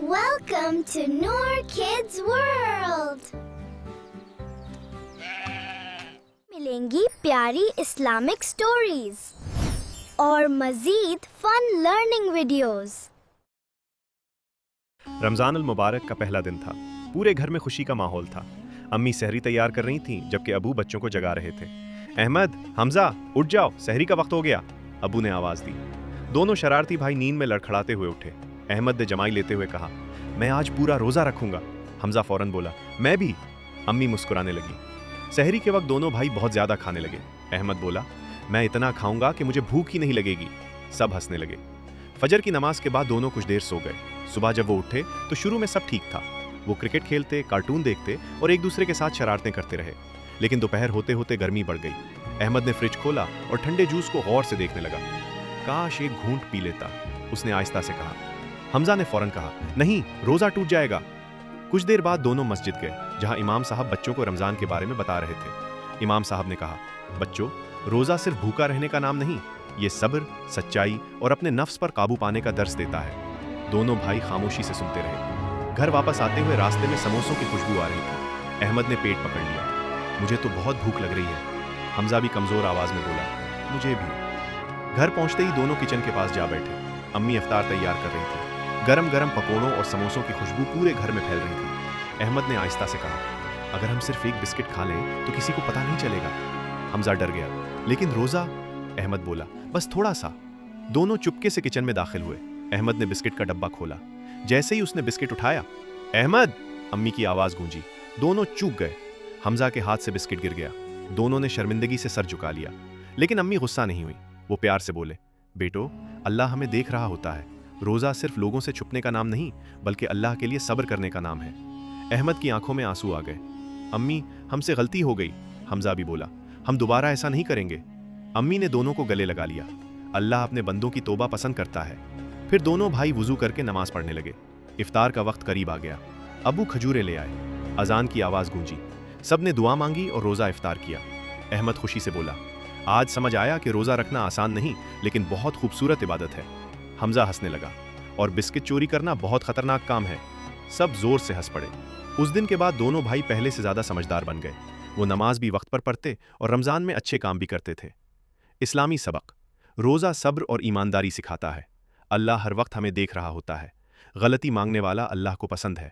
Welcome to Noor Kids World. मिलेंगी प्यारी Islamic stories और मजीद फन लर्निंग वीडियोस। रमज़ान अल मुबारक का पहला दिन था। पूरे घर में खुशी का माहौल था। अम्मी सहरी तैयार कर रही थीं, जबकि अबू बच्चों को जगा रहे थे। अहमद, हमजा, उठ जाओ, सहरी का वक्त हो गया, अबू ने आवाज़ दी। दोनों शरारती भाई नींद में लड़खड़ाते हुए उठे। अहमद ने जमाई लेते हुए कहा, मैं आज पूरा रोज़ा रखूंगा। हमजा फौरन बोला, मैं भी। अम्मी मुस्कुराने लगी। सहरी के वक्त दोनों भाई बहुत ज़्यादा खाने लगे। अहमद बोला, मैं इतना खाऊंगा कि मुझे भूख ही नहीं लगेगी। सब हंसने लगे। फजर की नमाज के बाद दोनों कुछ देर सो गए। सुबह जब वो उठे तो शुरू में सब ठीक था। वो क्रिकेट खेलते, कार्टून देखते और एक दूसरे के साथ शरारतें करते रहे। लेकिन दोपहर होते होते गर्मी बढ़ गई। अहमद ने फ्रिज खोला और ठंडे जूस को गौर से देखने लगा। काश एक घूंट पी लेता, उसने आहिस्ता से कहा। हमजा ने फौरन कहा, नहीं, रोज़ा टूट जाएगा। कुछ देर बाद दोनों मस्जिद गए, जहां इमाम साहब बच्चों को रमज़ान के बारे में बता रहे थे। इमाम साहब ने कहा, बच्चों, रोज़ा सिर्फ भूखा रहने का नाम नहीं, ये सब्र, सच्चाई और अपने नफ्स पर काबू पाने का दर्स देता है। दोनों भाई खामोशी से सुनते रहे। घर वापस आते हुए रास्ते में समोसों की खुशबू आ रही थी। अहमद ने पेट पकड़ लिया। मुझे तो बहुत भूख लग रही है। हमजा भी कमज़ोर आवाज़ में बोला, मुझे भी। घर पहुंचते ही दोनों किचन के पास जा बैठे। अम्मी इफ्तार तैयार कर रही थी। गरम गरम पकौड़ों और समोसों की खुशबू पूरे घर में फैल रही थी। अहमद ने आहिस्ता से कहा, अगर हम सिर्फ एक बिस्किट खा लें तो किसी को पता नहीं चलेगा। हमजा डर गया, लेकिन रोज़ा? अहमद बोला, बस थोड़ा सा। दोनों चुपके से किचन में दाखिल हुए। अहमद ने बिस्किट का डब्बा खोला। जैसे ही उसने बिस्किट उठाया, अहमद, अम्मी की आवाज़ गूंजी। दोनों चूक गए। हमजा के हाथ से बिस्किट गिर गया। दोनों ने शर्मिंदगी से सर झुका लिया। लेकिन अम्मी गुस्सा नहीं हुई। वो प्यार से बोले, बेटो, अल्लाह हमें देख रहा होता है। रोज़ा सिर्फ लोगों से छुपने का नाम नहीं, बल्कि अल्लाह के लिए सब्र करने का नाम है। अहमद की आंखों में आंसू आ गए। अम्मी, हमसे गलती हो गई। हमजा भी बोला, हम दोबारा ऐसा नहीं करेंगे। अम्मी ने दोनों को गले लगा लिया। अल्लाह अपने बंदों की तौबा पसंद करता है। फिर दोनों भाई वुजू करके नमाज पढ़ने लगे। इफ्तार का वक्त करीब आ गया। अबू खजूरें ले आए। अजान की आवाज़ गूंजी। सब ने दुआ मांगी और रोज़ा इफ्तार किया। अहमद खुशी से बोला, आज समझ आया कि रोज़ा रखना आसान नहीं, लेकिन बहुत खूबसूरत इबादत है। हमजा हंसने लगा, और बिस्किट चोरी करना बहुत खतरनाक काम है। सब जोर से हंस पड़े। उस दिन के बाद दोनों भाई पहले से ज़्यादा समझदार बन गए। वो नमाज भी वक्त पर पढ़ते और रमज़ान में अच्छे काम भी करते थे। इस्लामी सबक: रोज़ा सब्र और ईमानदारी सिखाता है। अल्लाह हर वक्त हमें देख रहा होता है। गलती मांगने वाला अल्लाह को पसंद है।